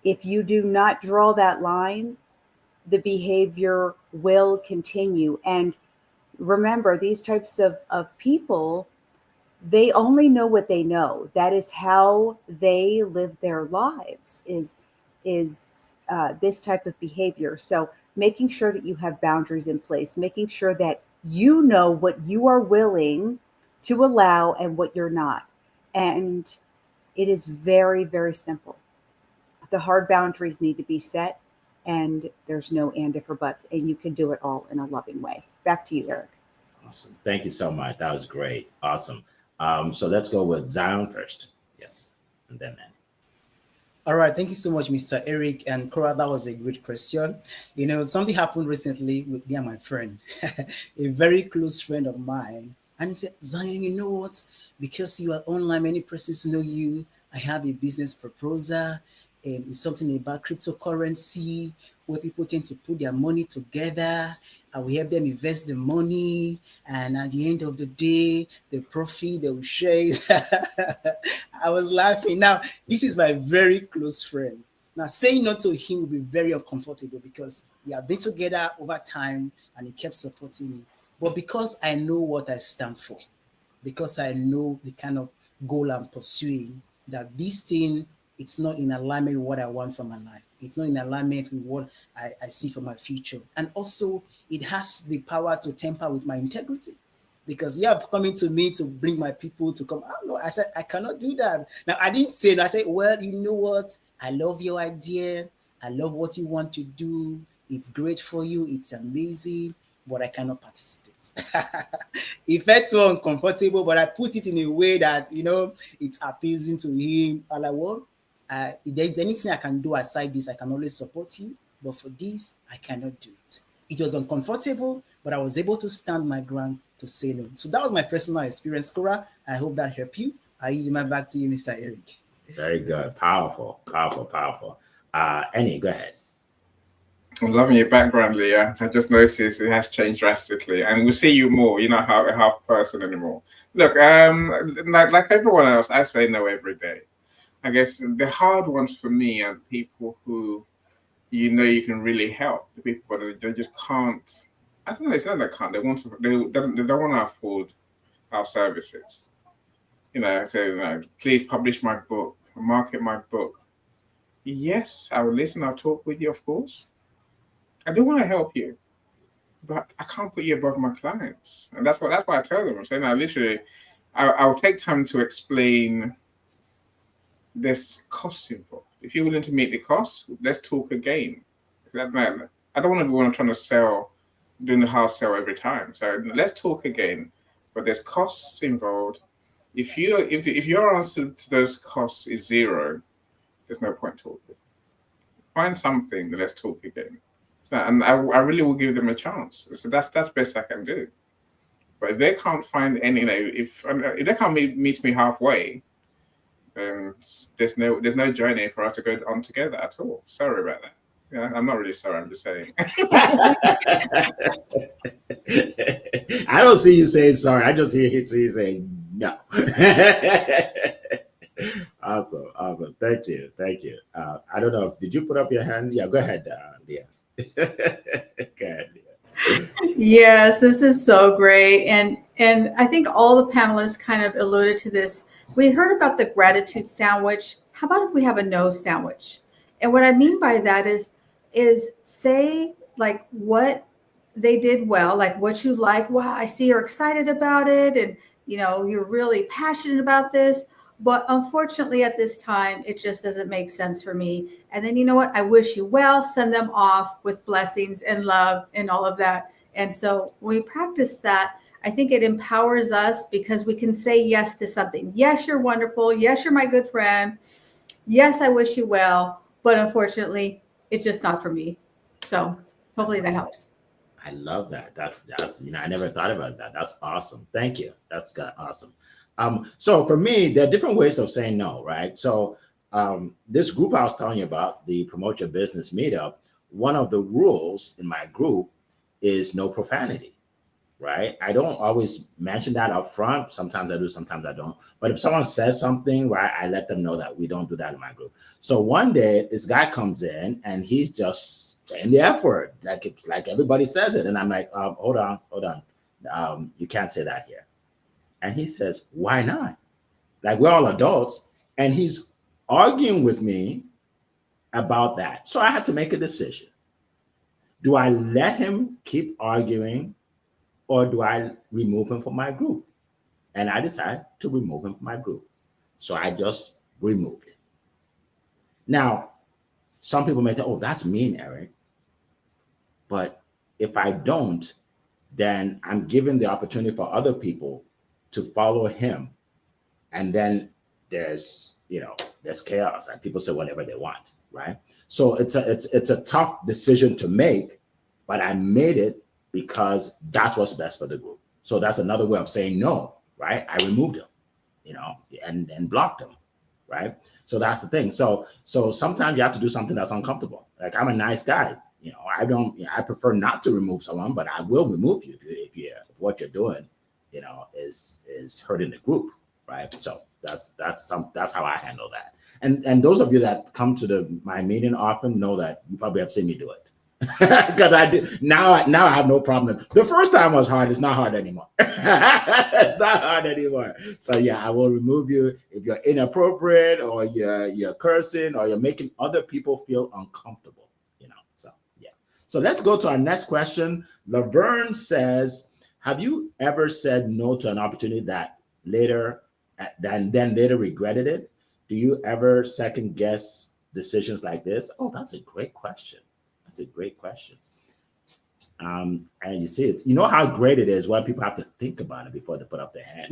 If you do not draw that line, the behavior will continue. And remember, these types of people, they only know what they know. That is how they live their lives, is this type of behavior. So making sure that you have boundaries in place, making sure that you know what you are willing to allow and what you're not. And it is very, very simple. The hard boundaries need to be set, and there's no and if or buts, and you can do it all in a loving way. Back to you, Eric.
Awesome. Thank you so much. That was great. Awesome. So let's go with Zion first. Yes. And then Manny.
All right, thank you so much, Mr. Eric and Cora. That was a great question. You know, something happened recently with me and my friend, a very close friend of mine. And he said, Zion, you know what? Because you are online, many persons know you. I have a business proposal. It's something about cryptocurrency where people tend to put their money together. I will help them invest the money, and at the end of the day, the profit they will share. I was laughing. Now, this is my very close friend. Now, saying no to him will be very uncomfortable because we have been together over time, and he kept supporting me. But because I know what I stand for, because I know the kind of goal I'm pursuing, that this thing, it's not in alignment with what I want for my life. It's not in alignment with what I see for my future. And also, it has the power to tamper with my integrity. Because you are coming to me to bring my people to come. Oh, no, I said, I cannot do that. Now, I didn't say that. I said, well, you know what? I love your idea. I love what you want to do. It's great for you. It's amazing. But I cannot participate. It felt so uncomfortable, but I put it in a way that, you know, it's appeasing to him. I'm like, well, if there's anything I can do aside this, I can always support you. But for this, I cannot do it. It was uncomfortable, but I was able to stand my ground to say no. So that was my personal experience, Cora. I hope that helped you. I yield my back to you, Mr. Eric.
Very good. Powerful, powerful, powerful. Annie, go ahead.
I'm loving your background, Leah. I just noticed it has changed drastically, and we'll see you more. You're not a half person anymore. Look, like everyone else, I say no every day. I guess the hard ones for me are people who you know you can really help. The people that they just can't. I don't know. It's not that they can't. They want to. They don't want to afford our services. You know, so please publish my book, market my book. Yes, I will listen. I'll talk with you, of course. I do want to help you, but I can't put you above my clients, and that's why I tell them. I'm saying, I'll take time to explain. There's costs involved. If you're willing to meet the costs, let's talk again. I don't want to be one trying to sell, doing the house sale every time. So let's talk again. But there's costs involved. If your answer to those costs is zero, there's no point talking. Find something, let's talk again. And I really will give them a chance. So that's best I can do. But if they can't find any, if they can't meet me halfway, then there's no journey for us to go on together at all. Sorry about that. Yeah, I'm not really sorry. I'm just saying.
I don't see you saying sorry. I just hear you saying no. Awesome. Thank you. I don't know did you put up your hand? Yeah, go ahead, Leah. Go ahead, Leah.
Yes, this is so great. And I think all the panelists kind of alluded to this. We heard about the gratitude sandwich. How about if we have a no sandwich? And what I mean by that is say like what they did well, like what you like. Wow, I see you're excited about it. And, you know, you're really passionate about this. But unfortunately, at this time, it just doesn't make sense for me. And then, you know what? I wish you well, send them off with blessings and love and all of that. And so when we practice that, I think it empowers us because we can say yes to something. Yes, you're wonderful. Yes, you're my good friend. Yes, I wish you well. But unfortunately, it's just not for me. So hopefully that helps.
I love that. That's I never thought about that. That's awesome. Thank you. That's awesome. So for me, there are different ways of saying no, right? So this group I was telling you about, the Promote Your Business meetup, one of the rules in my group is no profanity, right? I don't always mention that up front. Sometimes I do, sometimes I don't. But if someone says something, right, I let them know that we don't do that in my group. So one day, this guy comes in and he's just saying the F word, like everybody says it. And I'm like, hold on. You can't say that here. And he says, why not? Like, we're all adults. And he's arguing with me about that. So I had to make a decision. Do I let him keep arguing, or do I remove him from my group? And I decided to remove him from my group. So I just removed him. Now, some people may think, oh, that's mean, Eric. But if I don't, then I'm giving the opportunity for other people to follow him. And then there's chaos. Like, people say whatever they want, right? So it's a tough decision to make, but I made it because that's what's best for the group. So that's another way of saying no, right? I removed him, and blocked him, right? So that's the thing. So sometimes you have to do something that's uncomfortable. Like, I'm a nice guy, I prefer not to remove someone, but I will remove you if what you're doing, is hurting the group, right? So that's how I handle that. And those of you that come to my meeting often know that you probably have seen me do it. Because I do now. I have no problem. The first time was hard. It's not hard anymore. It's not hard anymore. So yeah, I will remove you if you're inappropriate, or you're cursing, or you're making other people feel uncomfortable. So yeah. So let's go to our next question. Laverne says, "Have you ever said no to an opportunity that later regretted it? Do you ever second guess decisions like this?" Oh, that's a great question. That's a great question. And you see, how great it is when people have to think about it before they put up their hand.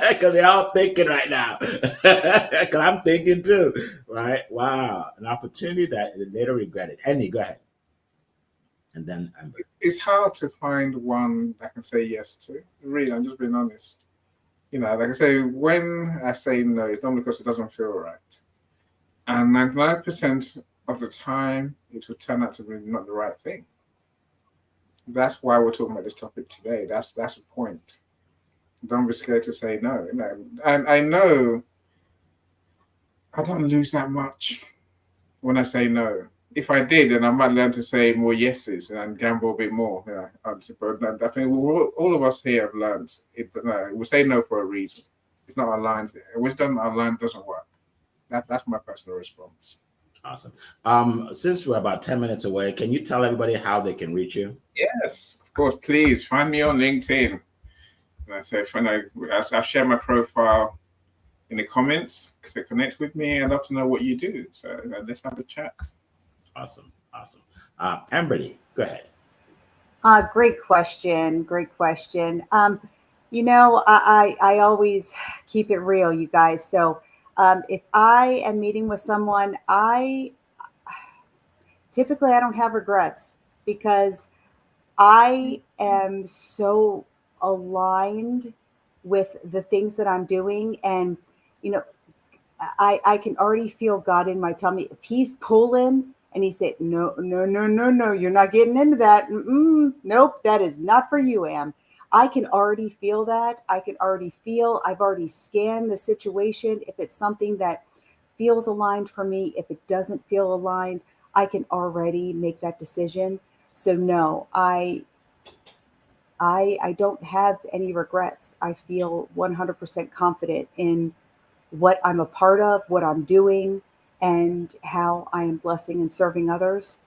Because they're all thinking right now. Because I'm thinking too, right? Wow. An opportunity that later regretted. Andy, go ahead. And then
it's hard to find one that I can say yes to. Really, I'm just being honest. Like I say, when I say no, it's not because it doesn't feel right. And 99% of the time, it will turn out to be not the right thing. That's why we're talking about this topic today. That's the point. Don't be scared to say no. And I know I don't lose that much when I say no. If I did, then I might learn to say more yeses and gamble a bit more. But I think all of us here have learned we say no for a reason. It's not aligned. Wisdom aligned doesn't work. That's my personal response.
Awesome. Since we're about 10 minutes away, can you tell everybody how they can reach you?
Yes, of course. Please find me on LinkedIn. And I say, I'll share my profile in the comments. So connect with me. I'd love to know what you do. So let's have a chat.
Awesome. Amberly, go ahead.
Great question. I always keep it real, you guys. So if I am meeting with someone, typically I don't have regrets, because I am so aligned with the things that I'm doing. And, I can already feel God in my tummy. If he's pulling and he said, no, you're not getting into that. Nope, that is not for you, Am. I can already feel that. I've already scanned the situation. If it's something that feels aligned for me, if it doesn't feel aligned, I can already make that decision. So no, I don't have any regrets. I feel 100% confident in what I'm a part of, what I'm doing, and how I am blessing and serving others.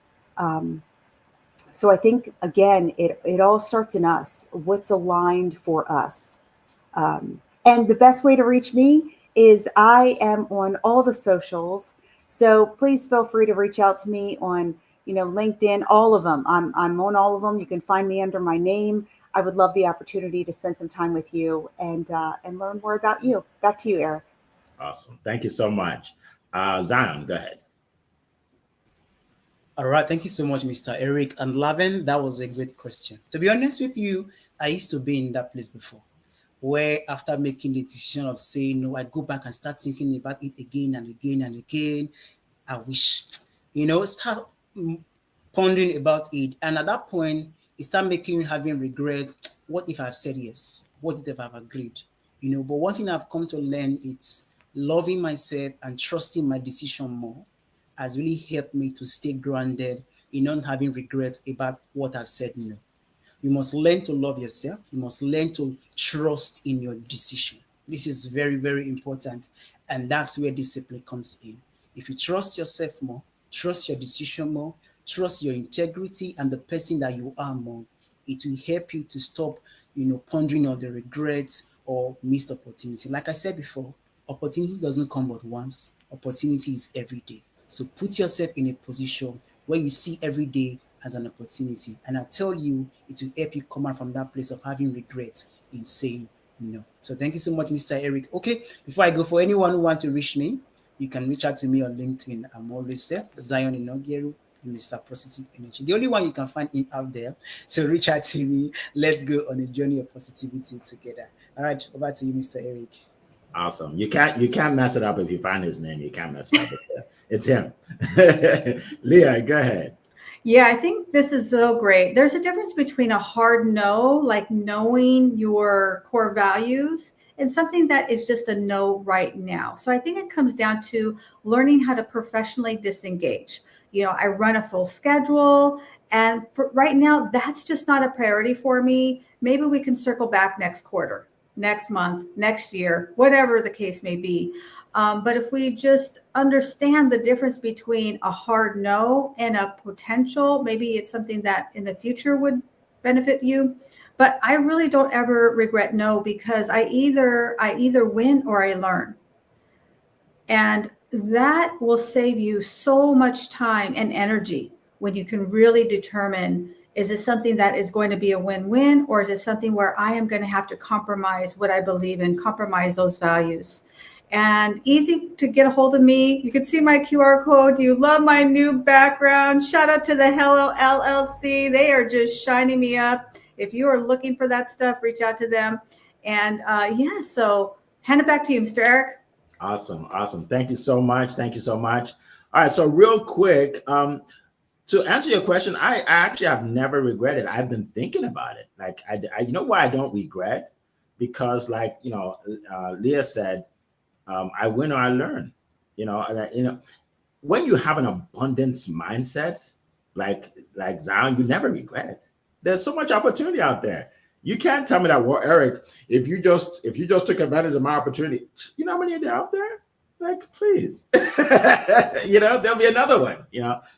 So I think, again, it all starts in us. What's aligned for us? And the best way to reach me is I am on all the socials. So please feel free to reach out to me on, LinkedIn, all of them. I'm on all of them. You can find me under my name. I would love the opportunity to spend some time with you and learn more about you. Back to you, Eric.
Awesome. Thank you so much. Zion, go ahead.
All right, thank you so much, Mr. Eric and Lavin. That was a great question. To be honest with you, I used to be in that place before, where after making the decision of saying no, I go back and start thinking about it again and again and again. I wish, start pondering about it. And at that point, it start making you having regret. What if I've said yes? What if I've agreed? But one thing I've come to learn is loving myself and trusting my decision more has really helped me to stay grounded in not having regret about what I've said no. You must learn to love yourself. You must learn to trust in your decision. This is very, very important. And that's where discipline comes in. If you trust yourself more, trust your decision more, trust your integrity and the person that you are more, it will help you to stop, pondering on the regrets or missed opportunity. Like I said before, opportunity doesn't come but once. Opportunity is every day. So put yourself in a position where you see every day as an opportunity. And I tell you, it will help you come out from that place of having regrets in saying no. So thank you so much, Mr. Eric. Okay, before I go, for anyone who wants to reach me, you can reach out to me on LinkedIn. I'm always there, Zion Inogeru, Mr. Positive Energy. The only one you can find out there. So reach out to me. Let's go on a journey of positivity together. All right, over to you, Mr. Eric.
Awesome. You can't mess it up if you find his name. You can't mess it up. It's him. Leah, go ahead.
Yeah, I think this is so great. There's a difference between a hard no, like knowing your core values, and something that is just a no right now. So I think it comes down to learning how to professionally disengage. I run a full schedule, and right now, that's just not a priority for me. Maybe we can circle back next quarter, next month, next year, whatever the case may be. But if we just understand the difference between a hard no and a potential, maybe it's something that in the future would benefit you. But I really don't ever regret no, because I either win or I learn. And that will save you so much time and energy when you can really determine, is this something that is going to be a win-win, or is it something where I am going to have to compromise what I believe in, compromise those values? And easy to get a hold of me. You can see my QR code. Do you love my new background? Shout out to the Hello LLC. They are just shining me up. If you are looking for that stuff, reach out to them. And so hand it back to you, Mr. Eric.
Awesome. Thank you so much. All right, so real quick, to answer your question, I actually have never regretted. I've been thinking about it. Like, I you know why I don't regret? Because, like, Leah said, I win or I learn. When you have an abundance mindset, like Zion, you never regret. There's so much opportunity out there. You can't tell me that, well, Eric, if you just took advantage of my opportunity, you know how many are there out there? Like, please, there'll be another one,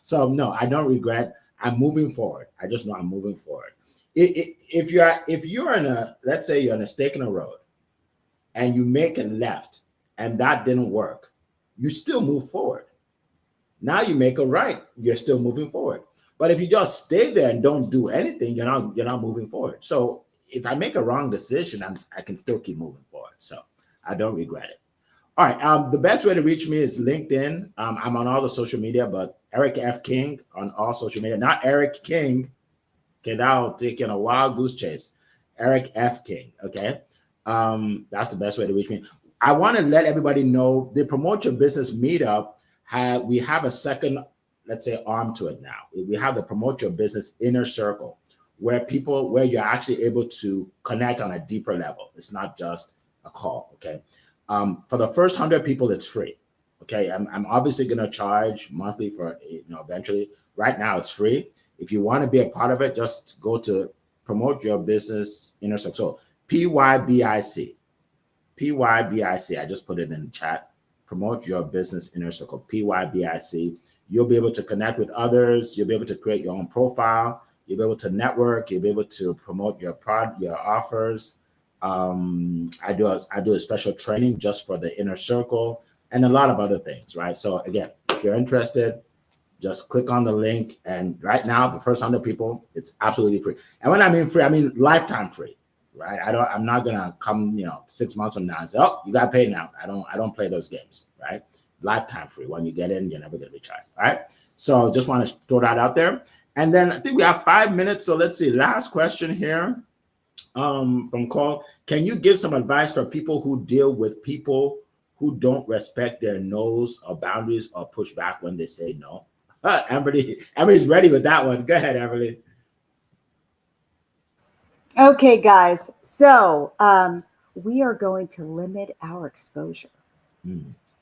So no, I don't regret. I'm moving forward. I just know I'm moving forward. If you're let's say you're on a stake in a road and you make a left and that didn't work, you still move forward. Now you make a right, you're still moving forward. But if you just stay there and don't do anything, you're not moving forward. So if I make a wrong decision, I can still keep moving forward. So I don't regret it. All right. The best way to reach me is LinkedIn. I'm on all the social media, but Eric F. King on all social media. Not Eric King. Okay, that'll take a wild goose chase. Eric F. King. Okay. That's the best way to reach me. I want to let everybody know the Promote Your Business Meetup. We have a second, let's say, arm to it now. We have the Promote Your Business Inner Circle, where you're actually able to connect on a deeper level. It's not just a call. Okay. For the first 100 people, it's free. Okay. I'm obviously going to charge monthly for, eventually. Right now it's free. If you want to be a part of it, just go to Promote Your Business Inner Circle. So PYBIC. I just put it in the chat. Promote Your Business Inner Circle, PYBIC. You'll be able to connect with others. You'll be able to create your own profile. You'll be able to network. You'll be able to promote your product, your offers. I do a special training just for the inner circle and a lot of other things, right? So again, if you're interested, just click on the link. And right now, the first 100 people, it's absolutely free. And when I mean free, I mean lifetime free, right? I'm not gonna come, 6 months from now and say, oh, you got paid now. I don't play those games, right? lifetime free. When you get in, you're never going to be charged. All right. So just want to throw that out there. And then I think we have 5 minutes. So let's see. Last question here from Cole. Can you give some advice for people who deal with people who don't respect their no's or boundaries or push back when they say no? Amberly's ready with that one. Go ahead, Amberly.
Okay, guys. So we are going to limit our exposure.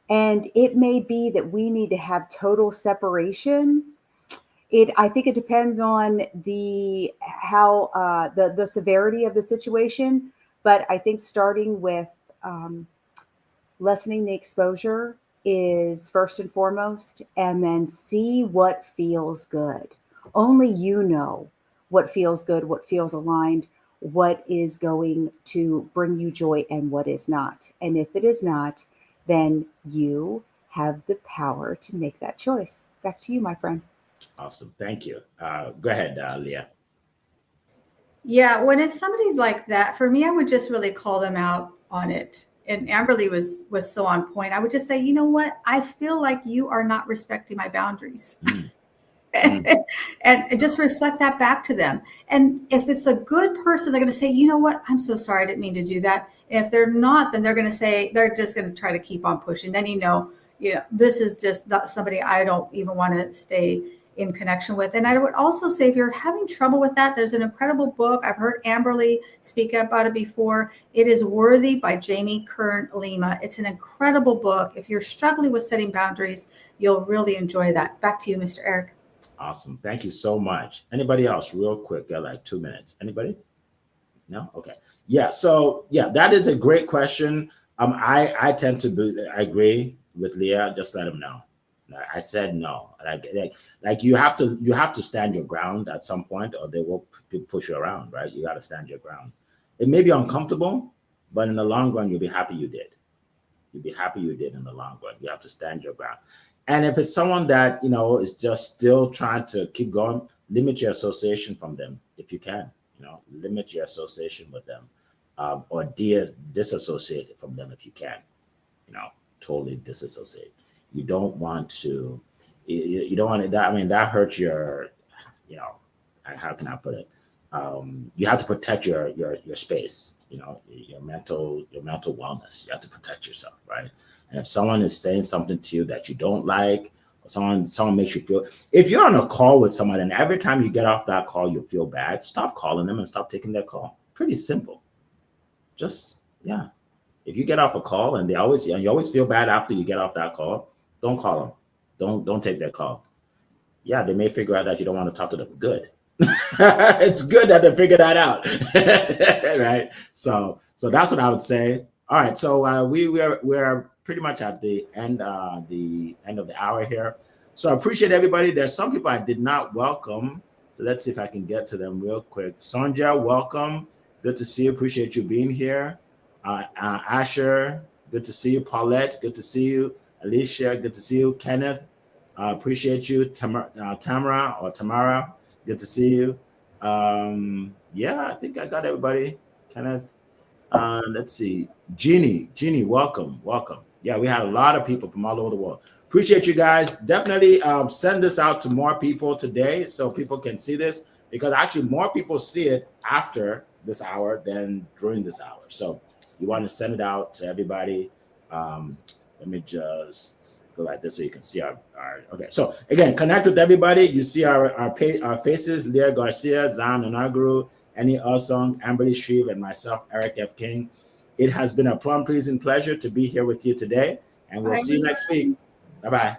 And it may be that we need to have total separation. I think it depends on the severity of the situation. But I think starting with lessening the exposure is first and foremost, and then see what feels good. Only you know what feels good, what feels aligned, what is going to bring you joy and what is not. And if it is not, then you have the power to make that choice. Back to you, my friend.
Awesome. Thank you. Go ahead, Leah.
Yeah, when it's somebody like that, for me, I would just really call them out on it. And Amberly was so on point. I would just say, you know what? I feel like you are not respecting my boundaries. And just reflect that back to them. And if it's a good person, they're going to say, you know what? I'm so sorry. I didn't mean to do that. And if they're not, then they're going to say, they're just going to try to keep on pushing. Then, this is just not somebody I don't even want to stay in connection with. And I would also say, if you're having trouble with that, there's an incredible book. I've heard Amberly speak about it before. It is Worthy by Jamie Kern Lima. It's an incredible book. If you're struggling with setting boundaries, you'll really enjoy that. Back to you, Mr. Eric.
Awesome. Thank you so much. Anybody else real quick? Got like 2 minutes. Anybody? No? Okay. Yeah. So yeah, that is a great question. I tend to agree with Leah. Just let them know. I said no. Like you have to stand your ground at some point, or they will push you around, right? You got to stand your ground. It may be uncomfortable, but in the long run, you'll be happy you did. You'll be happy you did in the long run. You have to stand your ground. And if it's someone that is just still trying to keep going, limit your association from them if you can. Limit your association with them, or disassociate from them if you can. Totally disassociate. You don't want to. You don't want to. That hurts your. How can I put it? You have to protect your space. Your mental wellness. You have to protect yourself, right? And if someone is saying something to you that you don't like, or someone makes you feel, if you're on a call with someone and every time you get off that call you feel bad, stop calling them and stop taking their call. Pretty simple. Just if you get off a call and you always feel bad after you get off that call, don't call them. Don't take their call. Yeah, they may figure out that you don't want to talk to them. Good. It's good that they figure that out. Right? So that's what I would say. All right. So we're pretty much at the end of the hour here. So I appreciate everybody. There's some people I did not welcome. So let's see if I can get to them real quick. Sonja, welcome. Good to see you. Appreciate you being here. Asher, good to see you. Paulette, good to see you. Alicia, good to see you. Kenneth, appreciate you. Tamara, good to see you. I think I got everybody. Kenneth, let's see. Jeannie, welcome. Yeah, we had a lot of people from all over the world. Appreciate you guys. Definitely send this out to more people today so people can see this, because actually more people see it after this hour than during this hour. So you want to send it out to everybody. Let me just go like this so you can see our okay. So again, connect with everybody. You see our faces: Leah Garcia, Zan Onaguru, Annie Osong, Amberly Shreve, and myself, Eric F. King. It has been a pleasing pleasure to be here with you today, and we'll see you next week. Bye-bye.